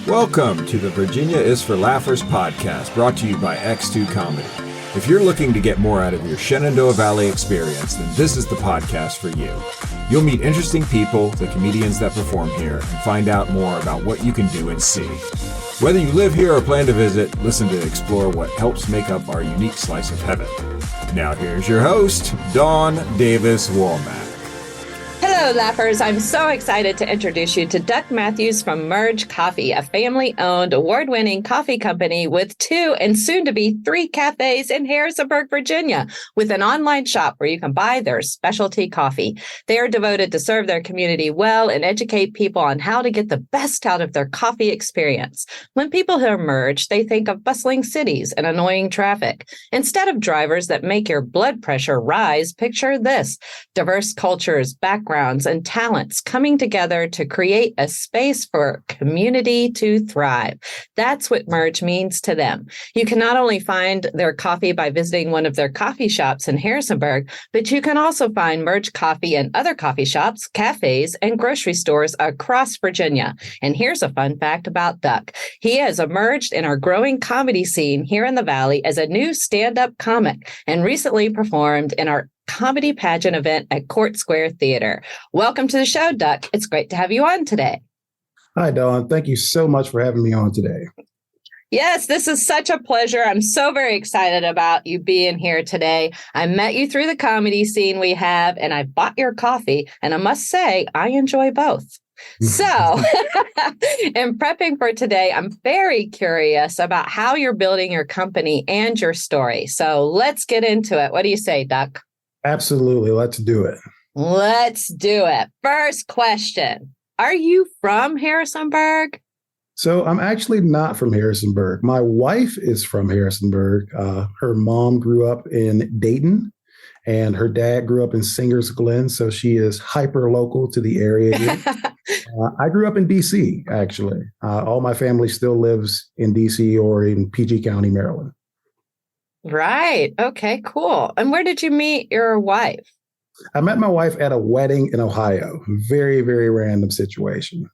Welcome to the Virginia is for Laughers podcast, brought to you by X2 Comedy. If you're looking to get more out of your Shenandoah Valley experience, then this is the podcast for you. You'll meet interesting people, the comedians that perform here, and find out more about what you can do and see. Whether you live here or plan to visit, listen to explore what helps make up our unique slice of heaven. Now here's your host, Dawn Davis Womack. Hello, Laughers. I'm so excited to introduce you to Duck Matthews from Merge Coffee, a family-owned, award-winning coffee company with 2 and soon-to-be 3 cafes in Harrisonburg, Virginia, with an online shop where you can buy their specialty coffee. They are devoted to serve their community well and educate people on how to get the best out of their coffee experience. When people hear Merge, they think of bustling cities and annoying traffic. Instead of drivers that make your blood pressure rise, picture this: diverse cultures, backgrounds, and talents coming together to create a space for community to thrive. That's what Merge means to them. You can not only find their coffee by visiting one of their coffee shops in Harrisonburg, but you can also find Merge Coffee in other coffee shops, cafes, and grocery stores across Virginia. And here's a fun fact about Duck. He has emerged in our growing comedy scene here in the Valley as a new stand-up comic and recently performed in our comedy pageant event at Court Square Theater. Welcome to the show, Duck. It's great to have you on today. Hi, Dawn. Thank you so much for having me on today. Yes, this is such a pleasure. I'm so very excited about you being here today. I met you through the comedy scene we have, and I bought your coffee, and I must say, I enjoy both. So, in prepping for today, I'm very curious about how you're building your company and your story. So let's get into it. What do you say, Duck? Absolutely. Let's do it. Let's do it. First question. Are you from Harrisonburg? So I'm actually not from Harrisonburg. My wife is from Harrisonburg. Her mom grew up in Dayton and her dad grew up in Singers Glen. So she is hyper local to the area here. I grew up in DC, actually. All my family still lives in DC or in PG County, Maryland. Right. Okay, cool. And where did you meet your wife? I met my wife at a wedding in Ohio. Very, very random situation.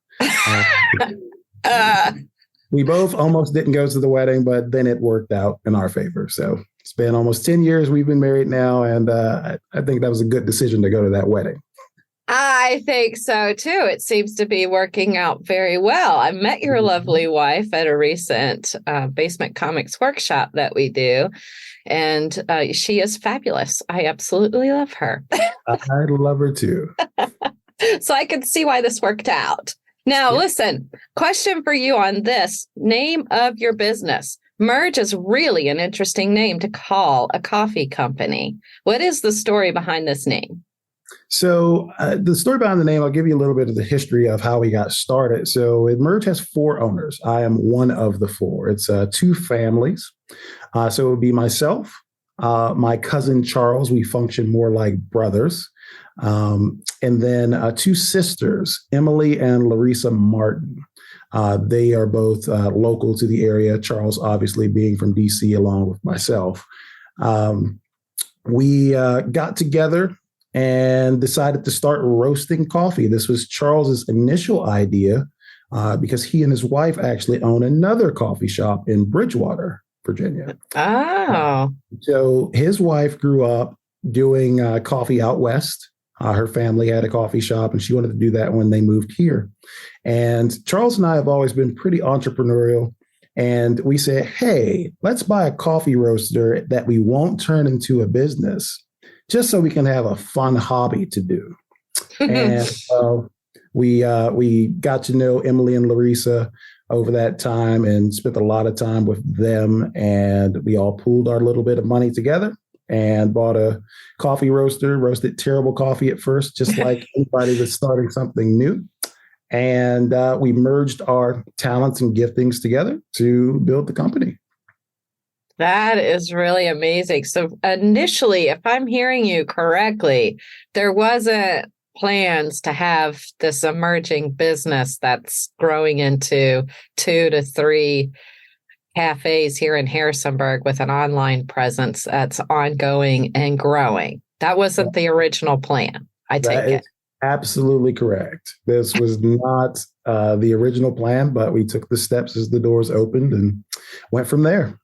We both almost didn't go to the wedding, but then it worked out in our favor. So it's been almost 10 years we've been married now. And I think that was a good decision to go to that wedding. I think so, too. It seems to be working out very well. I met your lovely wife at a recent Basement Comics workshop that we do, and she is fabulous. I absolutely love her. I love her, too. So I can see why this worked out. Now, listen, question for you on this. Name of your business. Merge is really an interesting name to call a coffee company. What is the story behind this name? So the story behind the name, I'll give you a little bit of the history of how we got started. So Merge has 4 owners. I am one of the 4. It's 2 families. So it would be myself, my cousin Charles. We function more like brothers. And then 2 sisters, Emily and Larissa Martin. They are both local to the area. Charles, obviously, being from DC along with myself. We got together and decided to start roasting coffee. This was Charles's initial idea because he and his wife actually own another coffee shop in Bridgewater, Virginia. Oh. So his wife grew up doing coffee out west. Her family had a coffee shop and she wanted to do that when they moved here. And Charles and I have always been pretty entrepreneurial. And we said, hey, let's buy a coffee roaster that we won't turn into a business, just so we can have a fun hobby to do. And we got to know Emily and Larissa over that time and spent a lot of time with them. And we all pooled our little bit of money together and bought a coffee roaster, roasted terrible coffee at first, just like anybody that's starting something new. And we merged our talents and giftings together to build the company. That is really amazing. So initially, if I'm hearing you correctly, there wasn't plans to have this emerging business that's growing into 2 to 3 cafes here in Harrisonburg with an online presence that's ongoing and growing. That wasn't the original plan, I take it. Absolutely correct. This was not the original plan, but we took the steps as the doors opened and went from there.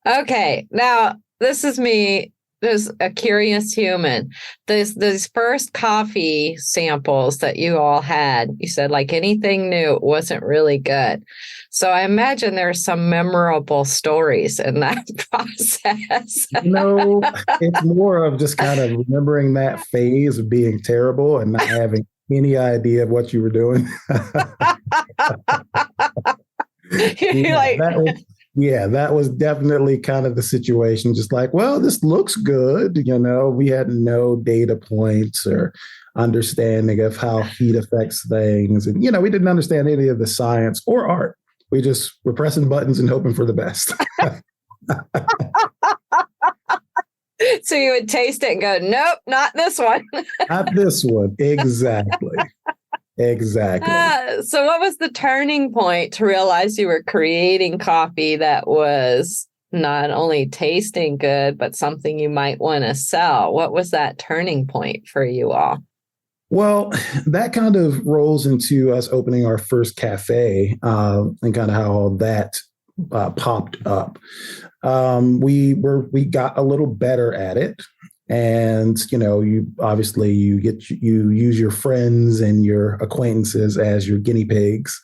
Okay, now this is me, as a curious human. These first coffee samples that you all had, you said like anything new, it wasn't really good. So I imagine there's some memorable stories in that process. No, it's more of just kind of remembering that phase of being terrible and not having any idea of what you were doing. You're like, that was definitely kind of the situation. Just like, well, this looks good. We had no data points or understanding of how heat affects things. And, we didn't understand any of the science or art. We just were pressing buttons and hoping for the best. So you would taste it and go, nope, not this one. Not this one. Exactly. Exactly. So what was the turning point to realize you were creating coffee that was not only tasting good, but something you might want to sell? What was that turning point for you all? Well, that kind of rolls into us opening our first cafe and kind of how all that popped up. We got a little better at it. And, you obviously you use your friends and your acquaintances as your guinea pigs.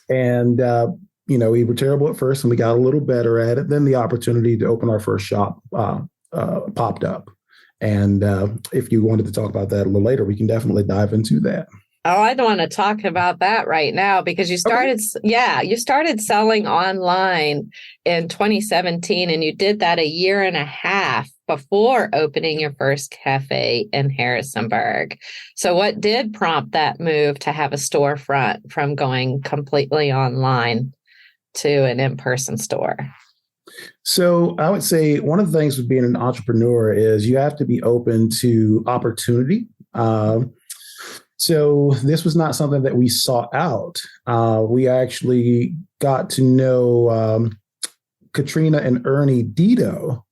We were terrible at first and we got a little better at it. Then the opportunity to open our first shop popped up. And if you wanted to talk about that a little later, we can definitely dive into that. Oh, I don't want to talk about that right now because you started, you started selling online in 2017 and you did that a year and a half before opening your first cafe in Harrisonburg. So what did prompt that move to have a storefront from going completely online to an in-person store? So I would say one of the things with being an entrepreneur is you have to be open to opportunity. So this was not something that we sought out. We actually got to know Katrina and Ernie Dito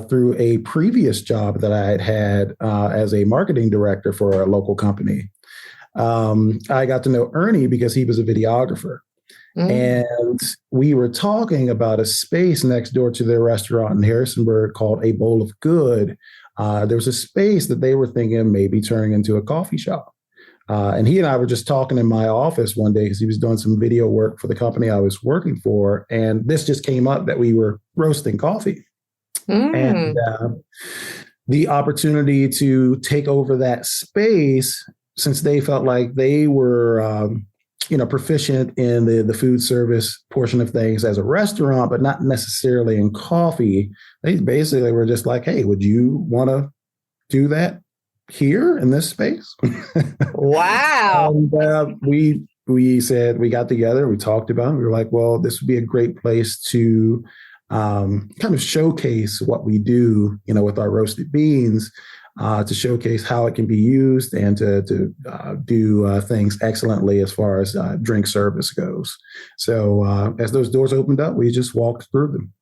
through a previous job that I had as a marketing director for a local company. I got to know Ernie because he was a videographer. And we were talking about a space next door to their restaurant in Harrisonburg called A Bowl of Good. There was a space that they were thinking of maybe turning into a coffee shop. And he and I were just talking in my office one day because he was doing some video work for the company I was working for. And this just came up that we were roasting coffee. And the opportunity to take over that space, since they felt like they were proficient in the food service portion of things as a restaurant, but not necessarily in coffee. They basically were just like, hey, would you want to do that here in this space? Wow. And we said, we got together, we talked about it. We were like, well, this would be a great place to kind of showcase what we do, with our roasted beans, to showcase how it can be used and to do things excellently as far as drink service goes. So as those doors opened up, we just walked through them.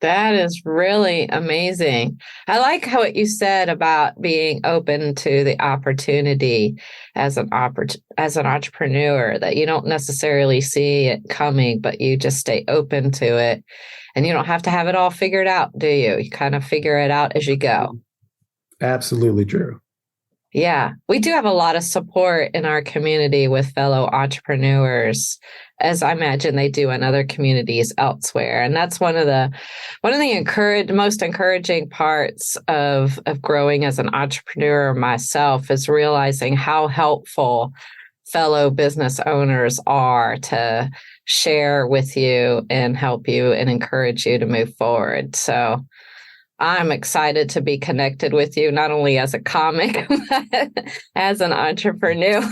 That is really amazing. I like what you said about being open to the opportunity as an entrepreneur, that you don't necessarily see it coming, but you just stay open to it. And you don't have to have it all figured out, do you? You kind of figure it out as you go. Absolutely true. Yeah, we do have a lot of support in our community with fellow entrepreneurs, as I imagine they do in other communities elsewhere. And that's one of the most encouraging parts of growing as an entrepreneur myself, is realizing how helpful fellow business owners are to share with you and help you and encourage you to move forward. So I'm excited to be connected with you, not only as a comic, but as an entrepreneur.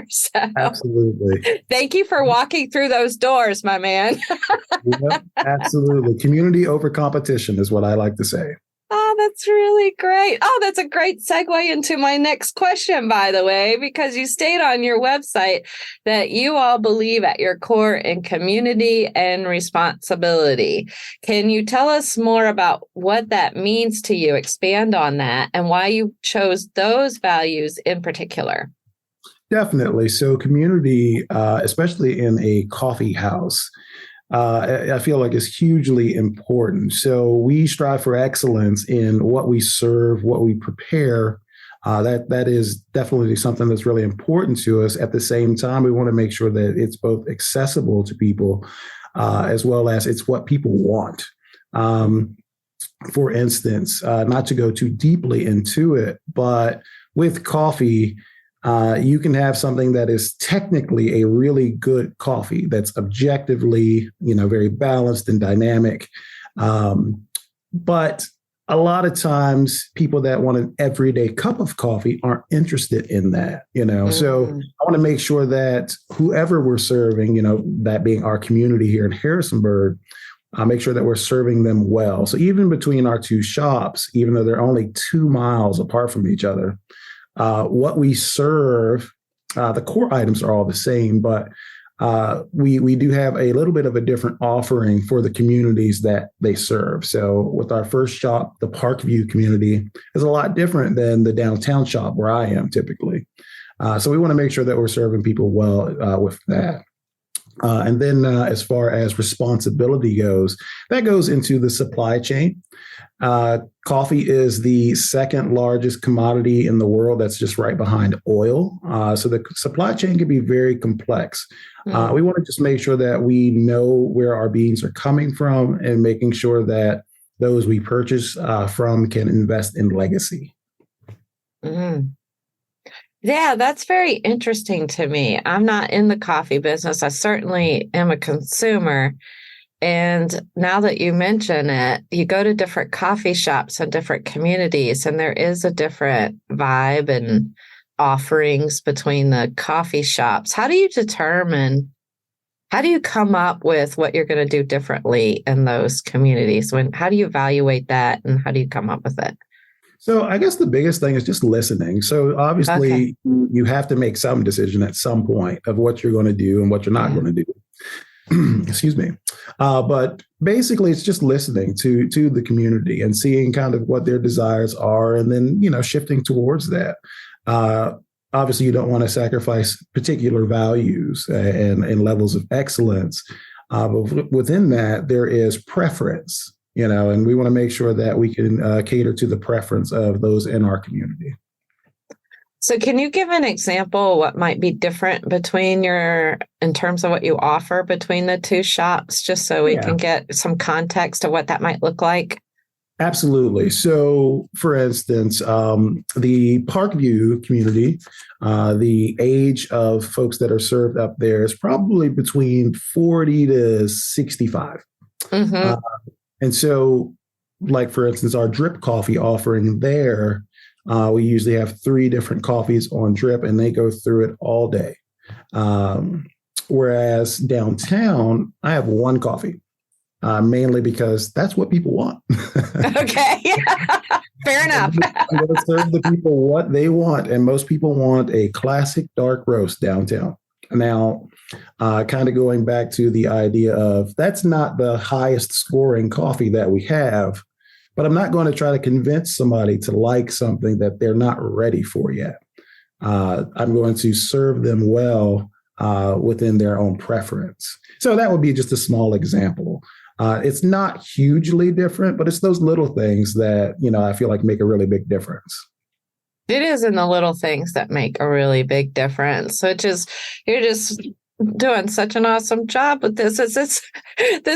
So, absolutely. Thank you for walking through those doors, my man. Yep, absolutely. Community over competition is what I like to say. Oh, that's really great. Oh, that's a great segue into my next question, by the way, because you state on your website that you all believe at your core in community and responsibility. Can you tell us more about what that means to you? Expand on that and why you chose those values in particular. Definitely. So community, especially in a coffee house, I feel like is hugely important. So we strive for excellence in what we serve, what we prepare. That is definitely something that's really important to us. At the same time, we want to make sure that it's both accessible to people as well as it's what people want. For instance, not to go too deeply into it, but with coffee, you can have something that is technically a really good coffee that's objectively, very balanced and dynamic. But a lot of times people that want an everyday cup of coffee aren't interested in that, So I want to make sure that whoever we're serving, that being our community here in Harrisonburg, make sure that we're serving them well. So even between our two shops, even though they're only 2 miles apart from each other, what we serve, the core items are all the same, but we do have a little bit of a different offering for the communities that they serve. So with our first shop, the Parkview community is a lot different than the downtown shop where I am typically. So we want to make sure that we're serving people well with that. And then as far as responsibility goes, that goes into the supply chain. Coffee is the second largest commodity in the world. That's just right behind oil. So the supply chain can be very complex. We want to just make sure that we know where our beans are coming from and making sure that those we purchase from can invest in legacy. Mm. Yeah, that's very interesting to me. I'm not in the coffee business. I certainly am a consumer. And now that you mention it, you go to different coffee shops and different communities, and there is a different vibe and offerings between the coffee shops. How do you come up with what you're going to do differently in those communities? How do you evaluate that, and how do you come up with it? So I guess the biggest thing is just listening. So obviously you have to make some decision at some point of what you're going to do and what you're not going to do. Excuse me. But basically it's just listening to the community and seeing kind of what their desires are and then, shifting towards that. Obviously you don't want to sacrifice particular values and levels of excellence. But within that, there is preference. And we want to make sure that we can cater to the preference of those in our community. So can you give an example what might be different in terms of what you offer between the two shops, just so we can get some context of what that might look like? Absolutely. So for instance, the Parkview community, the age of folks that are served up there is probably between 40 to 65. Mm-hmm. And so, like, for instance, our drip coffee offering there, we usually have 3 different coffees on drip and they go through it all day. Whereas downtown, I have 1 coffee, mainly because that's what people want. Okay. Fair enough. I'm going to serve the people what they want. And most people want a classic dark roast downtown. Now, kind of going back to the idea of that's not the highest scoring coffee that we have, but I'm not going to try to convince somebody to like something that they're not ready for yet. I'm going to serve them well within their own preference. So that would be just a small example. It's not hugely different, but it's those little things that, I feel like make a really big difference. It is in the little things that make a really big difference, which is you're just doing such an awesome job with this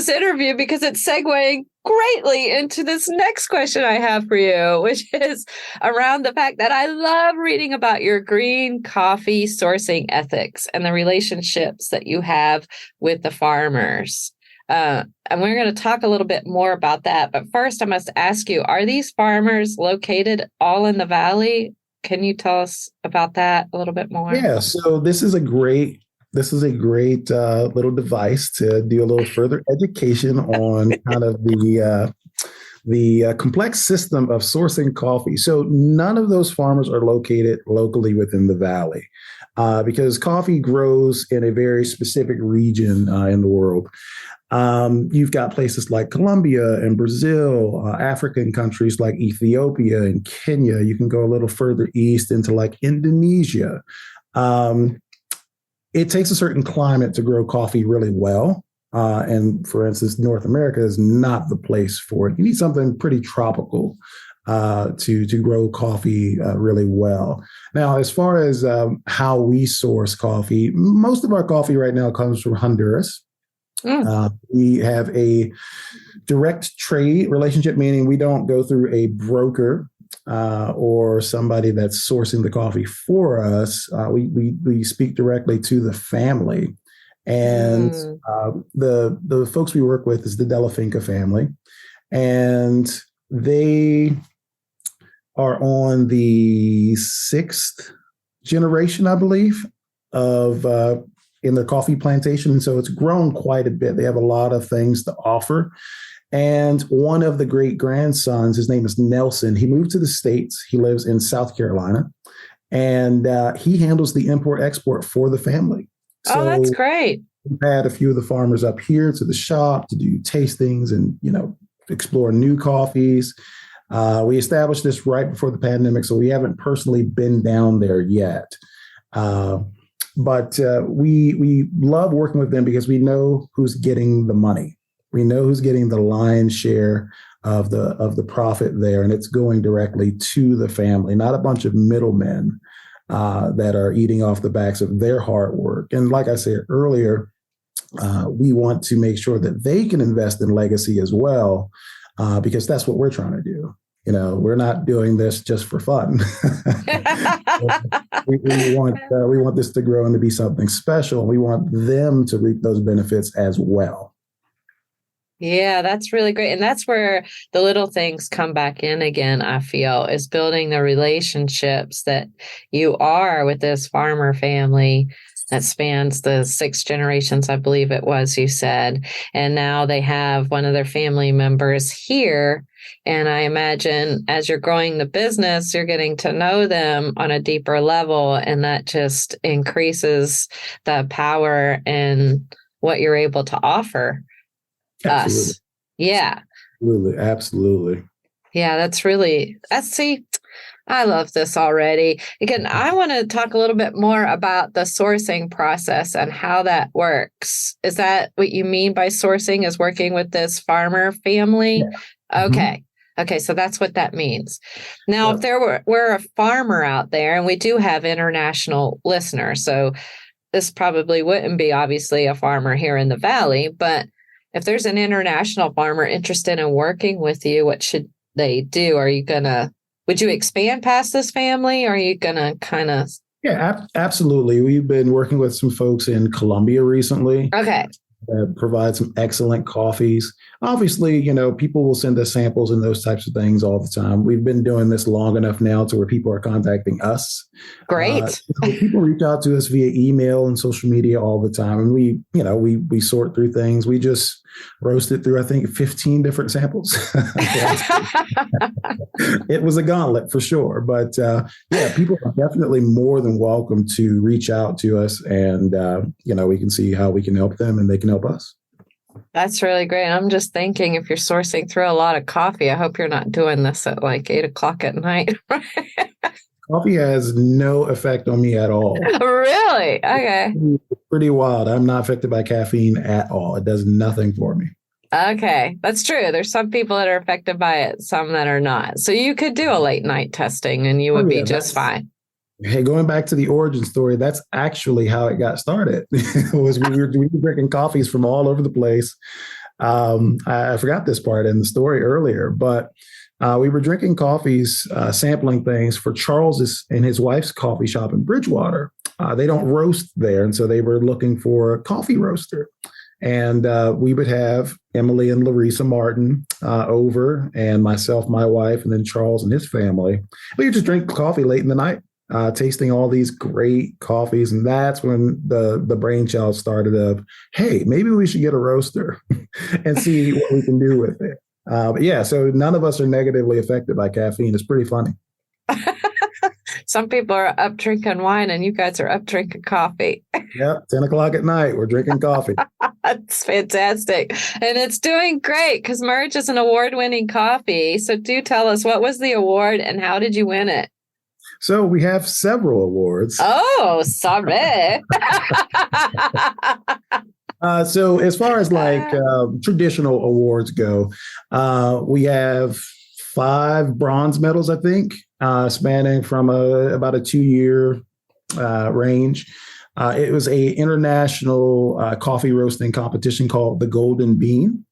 interview because it's segueing greatly into this next question I have for you, which is around the fact that I love reading about your green coffee sourcing ethics and the relationships that you have with the farmers. And we're going to talk a little bit more about that. But first, I must ask you, are these farmers located all in the Valley? Can you tell us about that a little bit more? Yeah, so this is a great little device to do a little further education on kind of the the complex system of sourcing coffee. So none of those farmers are located locally within the valley because coffee grows in a very specific region in the world. You've got places like Colombia and Brazil, African countries like Ethiopia and Kenya. You can go a little further east into like Indonesia. It takes a certain climate to grow coffee really well. And for instance, North America is not the place for it. You need something pretty tropical to grow coffee really well. Now, as far as how we source coffee, most of our coffee right now comes from Honduras. We have a direct trade relationship, meaning we don't go through a broker or somebody that's sourcing the coffee for us. We speak directly to the family. And the folks we work with is the Della Finca family. And they are on the 6th generation, I believe, of in their coffee plantation. And so it's grown quite a bit. They have a lot of things to offer. And one of the great grandsons, his name is Nelson, he moved to the States. He lives in South Carolina. And he handles the import-export for the family. So that's great. We've had a few of the farmers up here to the shop to do tastings and, explore new coffees. We established this right before the pandemic, so we haven't personally been down there yet. But we love working with them because we know who's getting the money. We know who's getting the lion's share of the profit there, and it's going directly to the family, not a bunch of middlemen that are eating off the backs of their hard work. And like I said earlier, we want to make sure that they can invest in legacy as well, because that's what we're trying to do. We're not doing this just for fun. we want this to grow and to be something special. We want them to reap those benefits as well. Yeah, that's really great. And that's where the little things come back in again, I feel, is building the relationships that you are with this farmer family that spans the 6 generations, I believe it was, you said. And now they have one of their family members here. And I imagine as you're growing the business, you're getting to know them on a deeper level. And that just increases the power and what you're able to offer Absolutely. us. Yeah. Absolutely. Yeah, see, I love this already. Again, I want to talk a little bit more about the sourcing process and how that works. Is that what you mean by sourcing, is working with this farmer family? Yeah. Okay. Mm-hmm. Okay, so that's what that means. Now, if there were a farmer out there, and we do have international listeners, so this probably wouldn't be obviously a farmer here in the Valley, but if there's an international farmer interested in working with you, what should they do? Would you expand past this family? Or are you going to kind of? Yeah, absolutely. We've been working with some folks in Colombia recently. Okay. That provide some excellent coffees. Obviously, people will send us samples and those types of things all the time. We've been doing this long enough now to where people are contacting us. Great. People reach out to us via email and social media all the time. And we sort through things. We just roasted through, I think, 15 different samples. It was a gauntlet for sure. But people are definitely more than welcome to reach out to us, and we can see how we can help them and they can help us. That's really great. I'm just thinking, if you're sourcing through a lot of coffee, I hope you're not doing this at like 8:00 at night. Coffee has no effect on me at all. Really? Okay. It's pretty wild. I'm not affected by caffeine at all. It does nothing for me. Okay. That's true. There's some people that are affected by it, some that are not. So you could do a late night testing and you would be just fine. Hey, going back to the origin story, that's actually how it got started. We were drinking coffees from all over the place. I forgot this part in the story earlier, but we were drinking coffees, sampling things for Charles and his wife's coffee shop in Bridgewater. They don't roast there, and so they were looking for a coffee roaster. And we would have Emily and Larissa Martin over, and myself, my wife, and then Charles and his family. We would just drink coffee late in the night, tasting all these great coffees. And that's when the brainchild started of, hey, maybe we should get a roaster and see what we can do with it. But yeah, so none of us are negatively affected by caffeine. It's pretty funny. Some people are up drinking wine and you guys are up drinking coffee. Yep, 10 o'clock at night, we're drinking coffee. That's fantastic. And it's doing great because Merge is an award-winning coffee. So do tell us, what was the award and how did you win it? So we have several awards. Oh, sorry. So as far as traditional awards go, we have 5 bronze medals, I think, spanning from about a 2-year range. It was a international coffee roasting competition called the Golden Bean,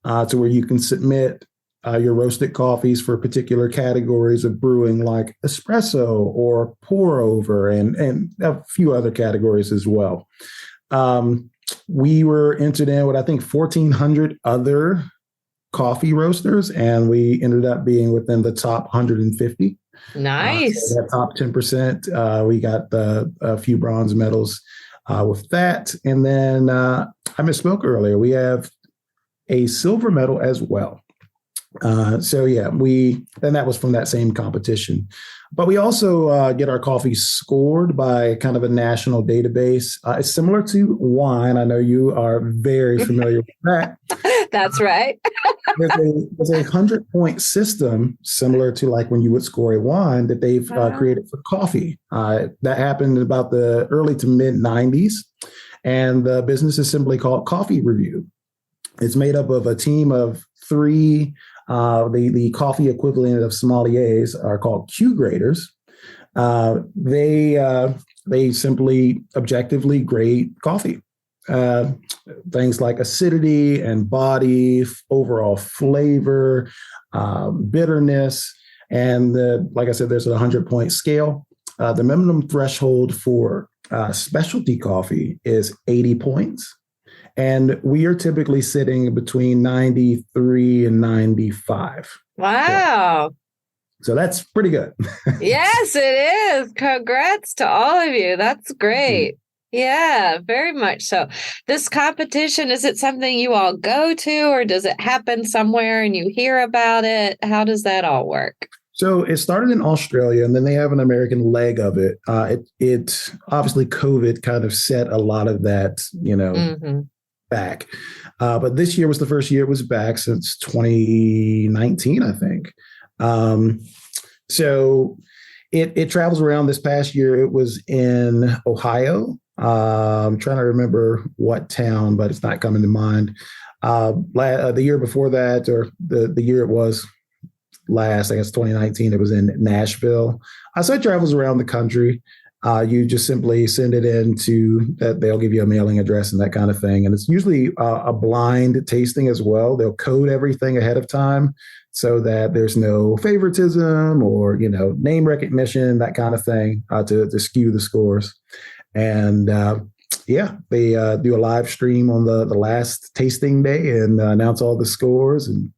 to where you can submit your roasted coffees for particular categories of brewing, like espresso or pour over, and a few other categories as well. We were entered in with, I think, 1,400 other coffee roasters, and we ended up being within the top 150. Nice. So that top 10%. We got a few bronze medals with that. And then I misspoke earlier. We have a silver medal as well. So yeah, and that was from that same competition. But we also get our coffee scored by kind of a national database. It's similar to wine. I know you are very familiar with that. That's right. There's a 100-point system similar to like when you would score a wine that they've created for coffee. That happened in about the early to mid 90s. And the business is simply called Coffee Review. It's made up of a team of 3. The coffee equivalent of sommeliers are called Q graders. They simply objectively grade coffee. Things like acidity and body, overall flavor, bitterness, and like I said, there's a 100-point scale. The minimum threshold for specialty coffee is 80 points. And we are typically sitting between 93 and 95. Wow. So that's pretty good. Yes, it is. Congrats to all of you. That's great. Yeah, very much so. This competition, is it something you all go to, or does it happen somewhere and you hear about it? How does that all work? So it started in Australia, and then they have an American leg of it. It obviously COVID kind of set a lot of that, back. But this year was the first year it was back since 2019, I think. So it travels around. This past year, it was in Ohio. I'm trying to remember what town, but it's not coming to mind. The year before that, or the year it was last, I guess 2019, it was in Nashville. So it travels around the country. You just simply send it in to that. They'll give you a mailing address and that kind of thing. And it's usually a blind tasting as well. They'll code everything ahead of time so that there's no favoritism or, name recognition, that kind of thing, to skew the scores. And they do a live stream on the last tasting day and announce all the scores. And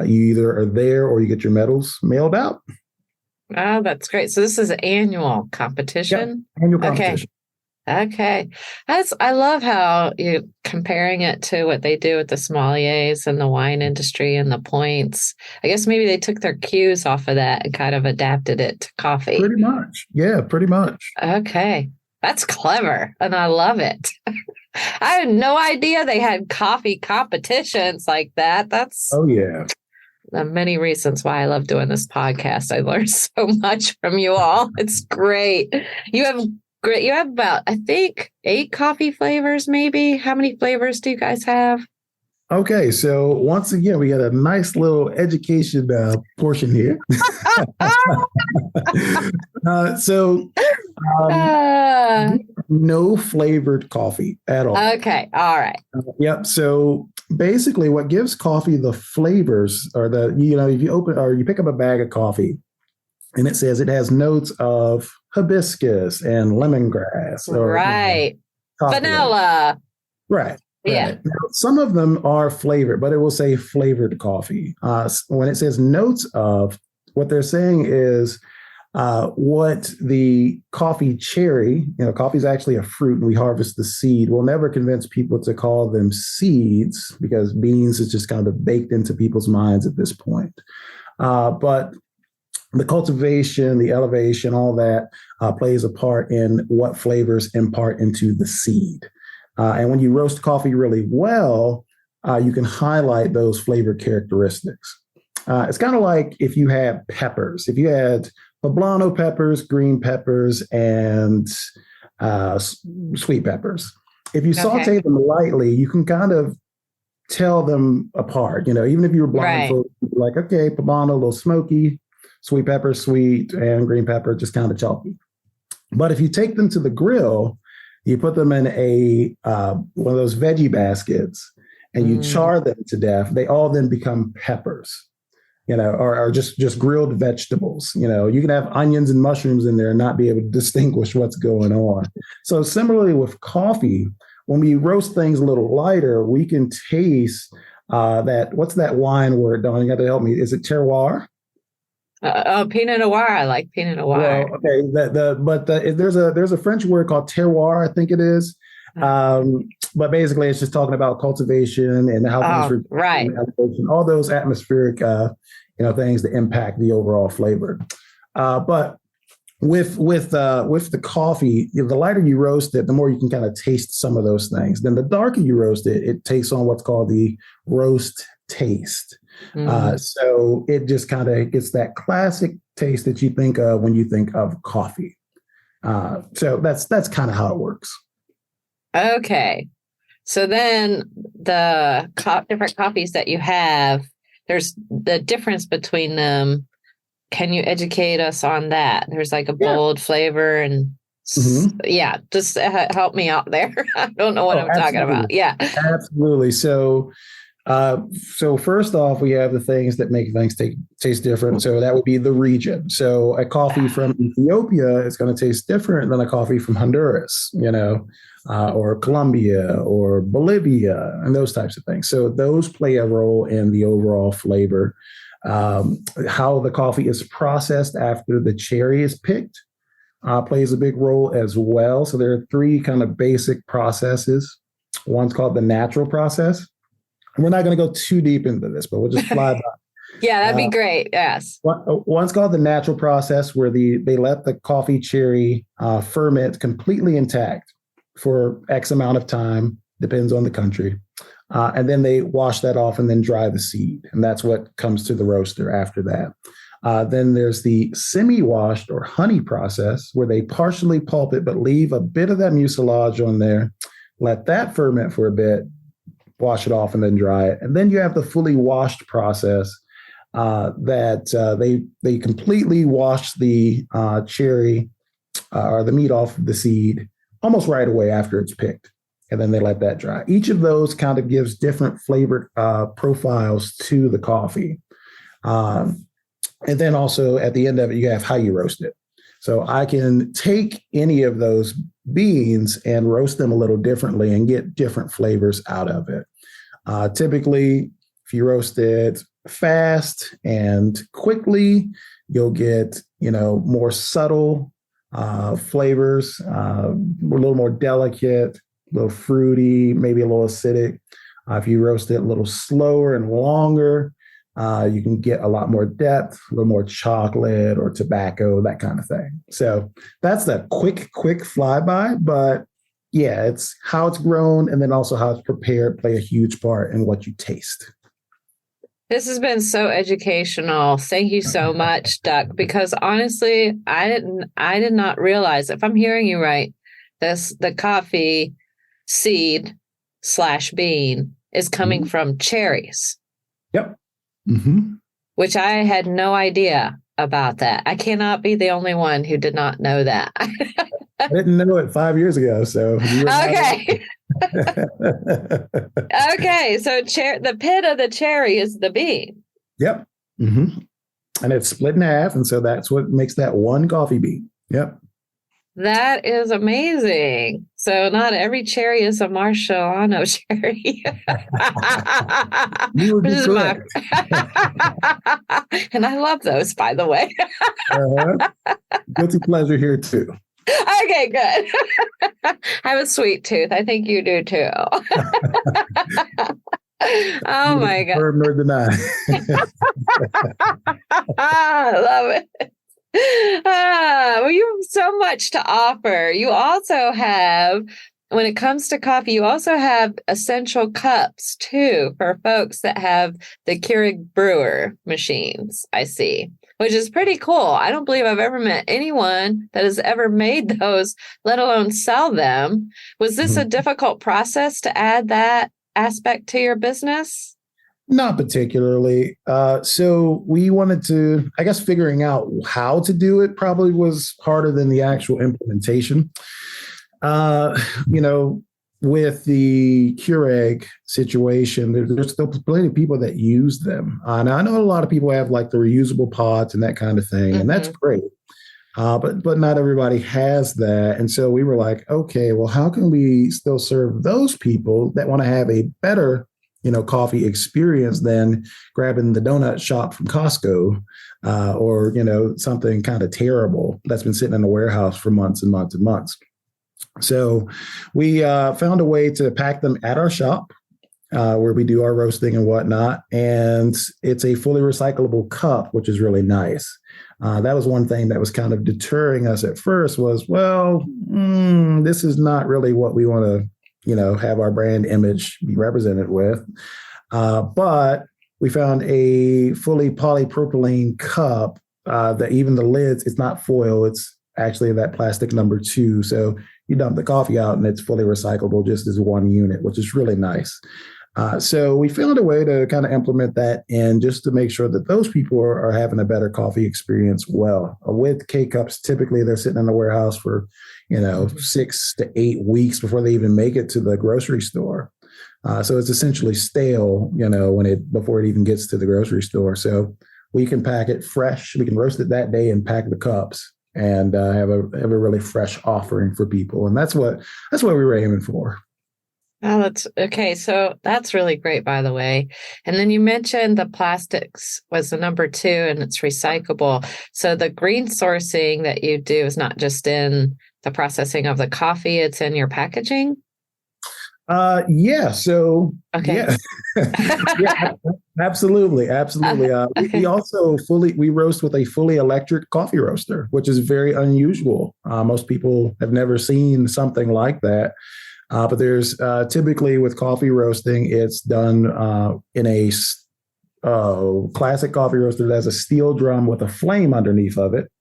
you either are there or you get your medals mailed out. Oh, that's great. So this is an annual competition? Yeah, annual competition. Okay. I love how you're comparing it to what they do with the sommeliers and the wine industry and the points. I guess maybe they took their cues off of that and kind of adapted it to coffee. Pretty much. Yeah, pretty much. Okay. That's clever. And I love it. I had no idea they had coffee competitions like that. Oh, yeah. Many reasons why I love doing this podcast. I learned so much from you all. It's great. You have about, I think, 8 coffee flavors, maybe. How many flavors do you guys have? Okay, so once again, we got a nice little education portion here. No flavored coffee at all. Okay, all right. Yep. So basically, what gives coffee the flavors are if you open or you pick up a bag of coffee, and it says it has notes of hibiscus and lemongrass, or right, vanilla, right. Yeah. Right. Now, some of them are flavored, but it will say flavored coffee. When it says notes of, what they're saying is What the coffee cherry, coffee is actually a fruit and we harvest the seed. We'll never convince people to call them seeds because beans is just kind of baked into people's minds at this point. But the cultivation, the elevation, all that plays a part in what flavors impart into the seed. And when you roast coffee really well, you can highlight those flavor characteristics. It's kind of like if you had peppers. If you had poblano peppers, green peppers, and sweet peppers. If you saute them lightly, you can kind of tell them apart. Even if you were blindfolded, like, okay, poblano, a little smoky, sweet pepper, sweet, and green pepper, just kind of chalky. But if you take them to the grill, you put them in one of those veggie baskets and you char them to death, they all then become peppers, or just grilled vegetables. You can have onions and mushrooms in there and not be able to distinguish what's going on. So similarly with coffee, when we roast things a little lighter, we can taste what's that wine word, Dawn? You got to help me. Is it terroir? Pinot Noir. I like Pinot Noir. Well, okay, there's a French word called terroir, I think it is. But basically, it's just talking about cultivation and how things all those atmospheric, things that impact the overall flavor. But with the coffee, the lighter you roast it, the more you can kind of taste some of those things. Then the darker you roast it, it takes on what's called the roast taste. So it just kind of gets that classic taste that you think of when you think of coffee. So that's kind of how it works. Okay. So then the different coffees that you have, there's the difference between them. Can you educate us on that? There's like a bold flavor and just help me out there. I don't know what I'm talking about. Yeah, absolutely. So first off, we have the things that make things taste different. So that would be the region. So a coffee from Ethiopia is going to taste different than a coffee from Honduras, or Colombia or Bolivia and those types of things. So those play a role in the overall flavor. How the coffee is processed after the cherry is picked plays a big role as well. So there are three kind of basic processes. One's called the natural process. And we're not going to go too deep into this, but we'll just fly by. Yeah, that'd be great. Yes. One's called the natural process, where they let the coffee cherry ferment completely intact for X amount of time, depends on the country. And then they wash that off and then dry the seed. And that's what comes to the roaster after that. Then there's the semi-washed or honey process, where they partially pulp it, but leave a bit of that mucilage on there, let that ferment for a bit, wash it off and then dry it. And then you have the fully washed process that they completely wash the cherry or the meat off the seed almost right away after it's picked. And then they let that dry. Each of those kind of gives different flavor profiles to the coffee. And then also at the end of it, you have how you roast it. So I can take any of those beans and roast them a little differently and get different flavors out of it. Typically, if you roast it fast and quickly, you'll get, more subtle flavors, a little more delicate, a little fruity, maybe a little acidic. If you roast it a little slower and longer, you can get a lot more depth, a little more chocolate or tobacco, that kind of thing. So that's the quick flyby. But yeah, it's how it's grown and then also how it's prepared play a huge part in what you taste. This has been so educational. Thank you so much, Duck, because honestly, I did not realize, if I'm hearing you right, the coffee seed / bean is coming from cherries. Yep. Mm-hmm. Which I had no idea about that. I cannot be the only one who did not know that. I didn't know it 5 years ago. So okay. Okay. So the pit of the cherry is the bean. Yep. Mm-hmm. And it's split in half. And so that's what makes that one coffee bean. Yep. That is amazing. So not every cherry is a Marciano cherry. You would Which be is correct. and I love those, by the way. Guilty pleasure here too. Okay, good. I have a sweet tooth. I think you do too. Oh Neither my God. confirm nor deny. I love it. Well, you have so much to offer. You also have, when it comes to coffee, you also have essential cups too for folks that have the Keurig brewer machines, I see, which is pretty cool. I don't believe I've ever met anyone that has ever made those, let alone sell them. Was this a difficult process to add that aspect to your business? Not particularly. So we wanted to, I guess, figuring out how to do it probably was harder than the actual implementation. You know, with the Keurig situation, there's still plenty of people that use them. Now I know a lot of people have like the reusable pods and that kind of thing, and that's great. But not everybody has that. And so we were like, okay, well, how can we still serve those people that want to have a better, coffee experience than grabbing the donut shop from Costco, or, something kind of terrible that's been sitting in a warehouse for months and months and months. So we found a way to pack them at our shop, where we do our roasting and whatnot. And it's a fully recyclable cup, which is really nice. That was one thing that was kind of deterring us at first was, this is not really what we want to, have our brand image be represented with. But we found a fully polypropylene cup that even the lids, it's not foil, it's actually that plastic number 2. So you dump the coffee out and it's fully recyclable just as one unit, which is really nice. So we found a way to kind of implement that in just to make sure that those people are having a better coffee experience. Well, with K-Cups, typically they're sitting in the warehouse for, 6 to 8 weeks before they even make it to the grocery store. So it's essentially stale, before it even gets to the grocery store. So we can pack it fresh. We can roast it that day and pack the cups and have a really fresh offering for people. And that's what we were aiming for. Oh, that's okay. So that's really great, by the way. And then you mentioned the plastics was the number 2 and it's recyclable. So the green sourcing that you do is not just in the processing of the coffee, it's in your packaging? Yeah. So, okay. Yeah, absolutely. Absolutely. Okay. We also we roast with a fully electric coffee roaster, which is very unusual. Most people have never seen something like that. But there's typically with coffee roasting, it's done in a classic coffee roaster that has a steel drum with a flame underneath of it.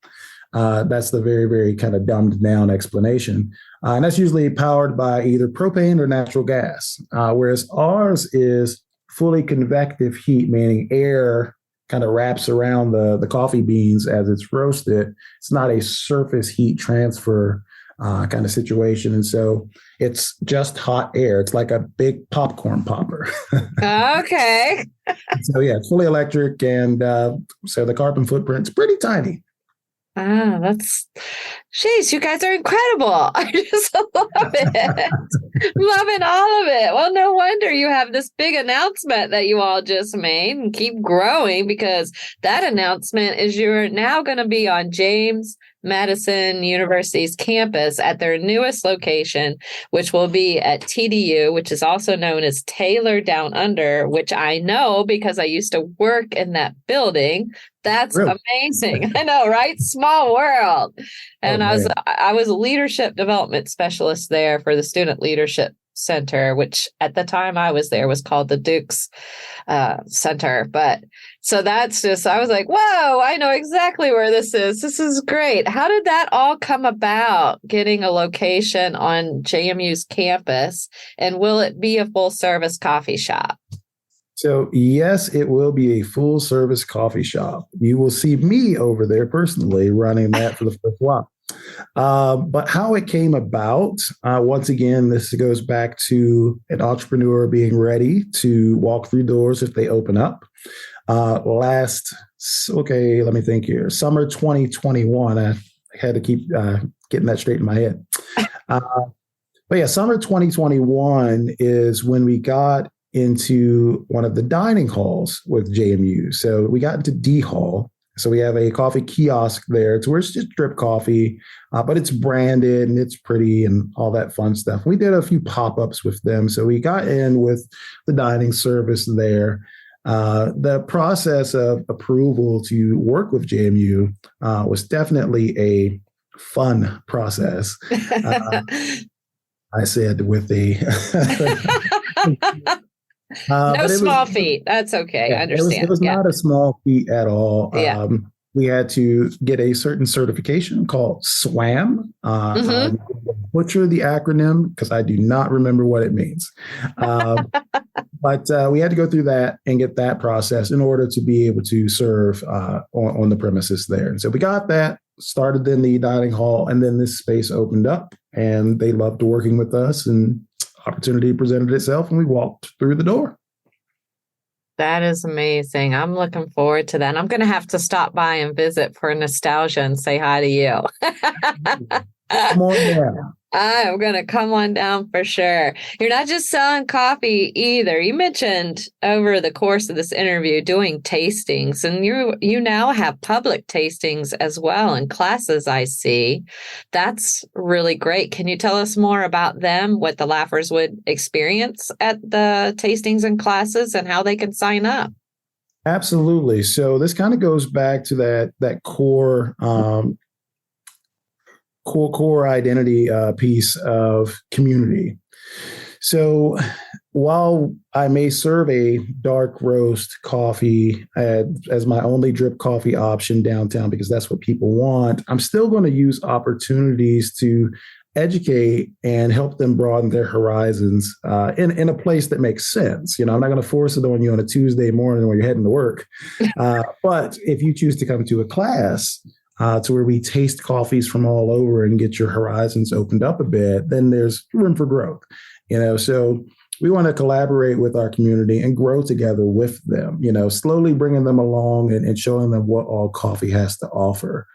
That's the very, very kind of dumbed down explanation. And that's usually powered by either propane or natural gas, whereas ours is fully convective heat, meaning air kind of wraps around the coffee beans as it's roasted. It's not a surface heat transfer kind of situation. And so it's just hot air. It's like a big popcorn popper. Okay. So yeah, it's fully electric. And so the carbon footprint's pretty tiny. Jeez, you guys are incredible. I just love it. Loving all of it. Well, no wonder you have this big announcement that you all just made and keep growing, because that announcement is you're now going to be on James Madison University's campus at their newest location, which will be at TDU, which is also known as Taylor Down Under, which I know because I used to work in that building. That's really amazing. I know, right? Small world. And I was a leadership development specialist there for the Student Leadership Center, which at the time I was there was called the Dukes Center. But so that's just, I was like, whoa, I know exactly where this is. This is great. How did that all come about, getting a location on JMU's campus? And will it be a full service coffee shop? So yes, it will be a full service coffee shop. You will see me over there personally running that for the first while. But how it came about, once again, this goes back to an entrepreneur being ready to walk through doors if they open up. Let me think here. Summer 2021, I had to keep getting that straight in my head. But yeah, summer 2021 is when we got into one of the dining halls with JMU. So we got into D Hall. So we have a coffee kiosk there. It's where it's just drip coffee, but it's branded and it's pretty and all that fun stuff. We did a few pop-ups with them. So we got in with the dining service there. The process of approval to work with JMU was definitely a fun process. I said with a no small feat. That's okay. I understand. It was not a small feat at all. Yeah. We had to get a certain certification called SWAM. I butcher the acronym because I do not remember what it means. But we had to go through that and get that process in order to be able to serve on the premises there. And so we got that, started in the dining hall, and then this space opened up and they loved working with us and opportunity presented itself and we walked through the door. That is amazing. I'm looking forward to that. I'm going to have to stop by and visit for nostalgia and say hi to you. Come on down. I'm going to come on down for sure. You're not just selling coffee either. You mentioned over the course of this interview doing tastings, and you now have public tastings as well and classes, I see. That's really great. Can you tell us more about them, what the Laughers would experience at the tastings and classes and how they can sign up? Absolutely. So this kind of goes back to that core identity piece of community. So while I may serve a dark roast coffee as my only drip coffee option downtown, because that's what people want, I'm still going to use opportunities to educate and help them broaden their horizons in a place that makes sense. You know, I'm not going to force it on you on a Tuesday morning when you're heading to work. But if you choose to come to a class, to where we taste coffees from all over and get your horizons opened up a bit, then there's room for growth. You know, so we want to collaborate with our community and grow together with them, you know, slowly bringing them along and showing them what all coffee has to offer.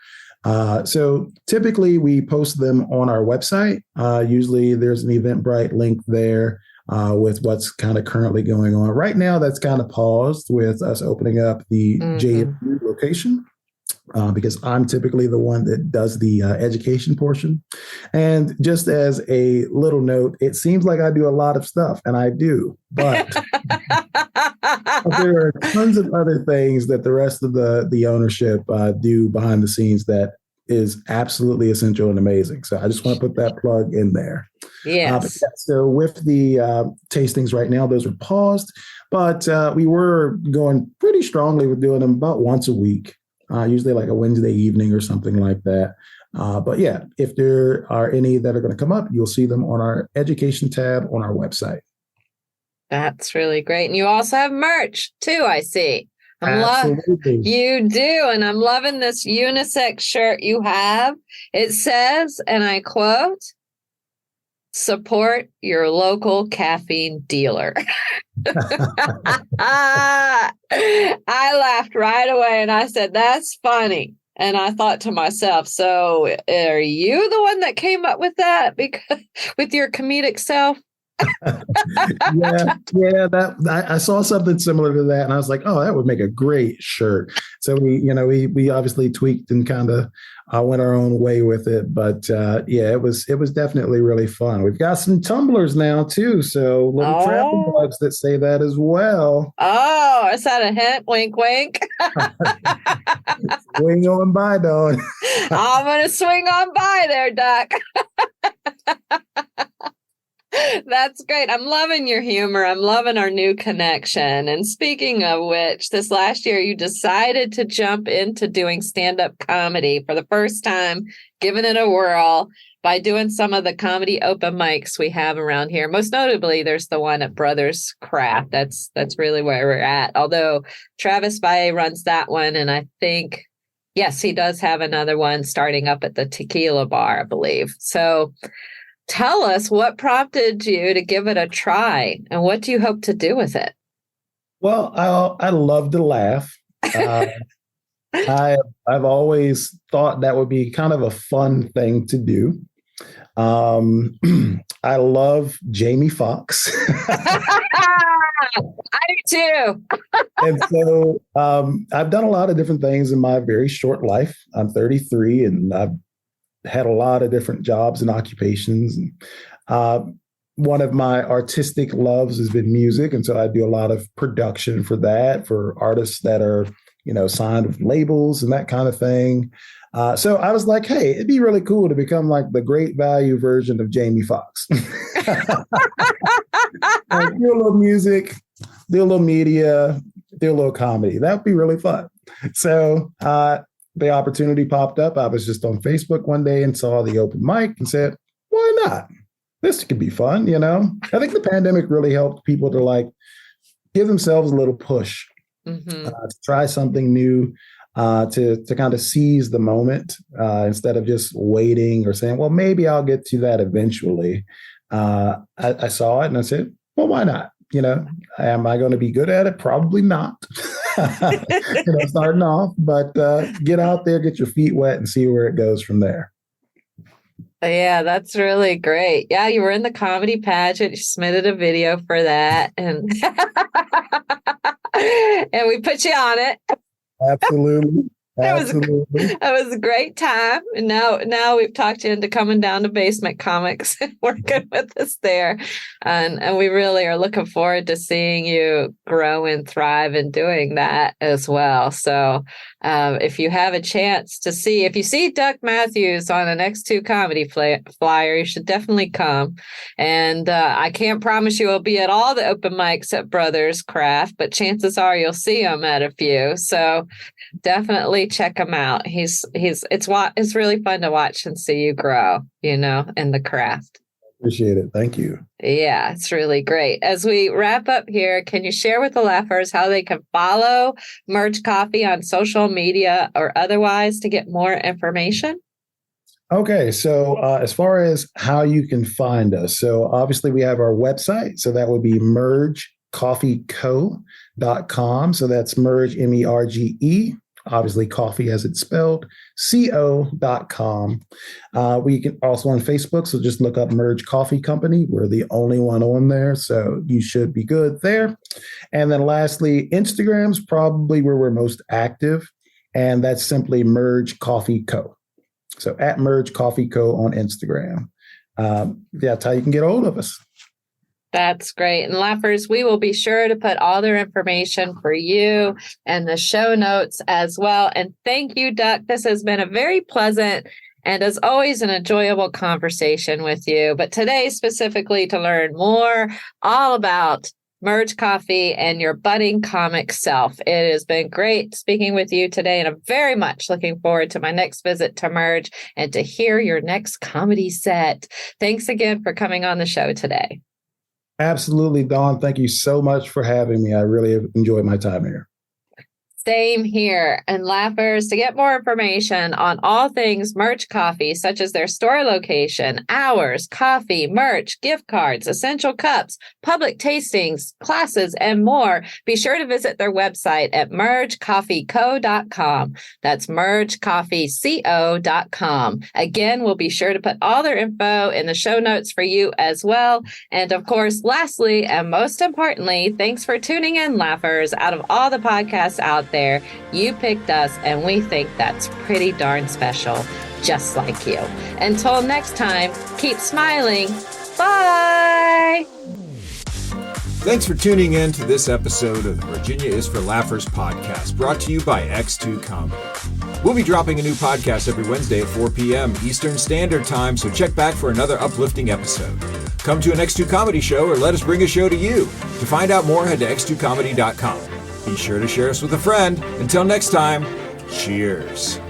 So typically we post them on our website. Usually there's an Eventbrite link there with what's kind of currently going on. Right now, that's kind of paused with us opening up the JMU location. Because I'm typically the one that does the education portion. And just as a little note, it seems like I do a lot of stuff, and I do, but there are tons of other things that the rest of the ownership do behind the scenes that is absolutely essential and amazing. So I just want to put that plug in there. Yes. So with the tastings right now, those are paused, but we were going pretty strongly with doing them about once a week. Usually like a Wednesday evening or something like that. But yeah, if there are any that are going to come up, you'll see them on our education tab on our website. That's really great. And you also have merch too, I see. You do. And I'm loving this unisex shirt you have. It says, and I quote, "Support your local caffeine dealer." I laughed right away and I said, "That's funny." And I thought to myself, so are you the one that came up with that because with your comedic self? I saw something similar to that and I was like, oh, that would make a great shirt. So we obviously tweaked and kind of went our own way with it, but it was definitely really fun. We've got some tumblers now too, so little travel mugs that say that as well. Oh, is that a hint? Wink, wink. Swing on by, dog. I'm gonna swing on by there, Duck. That's great. I'm loving your humor. I'm loving our new connection. And speaking of which, this last year you decided to jump into doing stand-up comedy for the first time, giving it a whirl by doing some of the comedy open mics we have around here. Most notably, there's the one at Brothers Craft. That's really where we're at. Although Travis Bae runs that one, and I think, yes, he does have another one starting up at the Tequila Bar, I believe. So tell us what prompted you to give it a try and what do you hope to do with it? Well, I love to laugh. I've always thought that would be kind of a fun thing to do. I love Jamie Foxx. I do too. And so I've done a lot of different things in my very short life. I'm 33 and I've had a lot of different jobs and occupations. And, one of my artistic loves has been music. And so I do a lot of production for that, for artists that are, signed with labels and that kind of thing. So I was like, hey, it'd be really cool to become like the great value version of Jamie Foxx. Do a little music, do a little media, do a little comedy. That would be really fun. So the opportunity popped up. I was just on Facebook one day and saw the open mic and said, why not? This could be fun, I think the pandemic really helped people to like give themselves a little push to try something new, to kind of seize the moment instead of just waiting or saying, well, maybe I'll get to that eventually. I saw it and I said, well, why not? Am I going to be good at it? Probably not. Starting off, but get out there, get your feet wet and see where it goes from there. Yeah, that's really great. Yeah, you were in the comedy pageant. You submitted a video for that, and and we put you on it. Absolutely. It was a great time. And now we've talked you into coming down to Basement Comics and working with us there. And we really are looking forward to seeing you grow and thrive in doing that as well. So if you have a chance to if you see Duck Matthews on an X2 comedy flyer, you should definitely come. And I can't promise you will be at all the open mics at Brothers Craft, but chances are you'll see him at a few. So definitely check him out. It's really fun to watch and see you grow, in the craft. Appreciate it. Thank you. Yeah, it's really great. As we wrap up here, can you share with the laughers how they can follow Merge Coffee on social media or otherwise to get more information? Okay, so as far as how you can find us, so obviously we have our website. So that would be mergecoffeeco.com. So that's merge, MERGE. Obviously, coffee as it's spelled, co.com. We can also on Facebook, so just look up Merge Coffee Company. We're the only one on there, so you should be good there. And then lastly, Instagram's probably where we're most active, and that's simply Merge Coffee Co. So at Merge Coffee Co. on Instagram. That's how you can get a hold of us. That's great. And laughers, we will be sure to put all their information for you and the show notes as well. And thank you, Duck. This has been a very pleasant and as always an enjoyable conversation with you. But today specifically to learn more all about Merge Coffee and your budding comic self. It has been great speaking with you today, and I'm very much looking forward to my next visit to Merge and to hear your next comedy set. Thanks again for coming on the show today. Absolutely, Dawn. Thank you so much for having me. I really have enjoyed my time here. Same here. And laughers, to get more information on all things Merge Coffee, such as their store location, hours, coffee, merch, gift cards, essential cups, public tastings, classes, and more, be sure to visit their website at mergecoffeeco.com. That's mergecoffeeco.com. Again, we'll be sure to put all their info in the show notes for you as well. And of course, lastly, and most importantly, thanks for tuning in, laughers. Out of all the podcasts out there, you picked us, and we think that's pretty darn special, just like you. Until next time, keep smiling. Bye. Thanks for tuning in to this episode of the Virginia is for Laughers podcast, brought to you by X2 Comedy. We'll be dropping a new podcast every Wednesday at 4 p.m. Eastern Standard Time, so check back for another uplifting episode. Come to an X2 Comedy show or let us bring a show to you. To find out more, head to x2comedy.com. Be sure to share us with a friend. Until next time, cheers.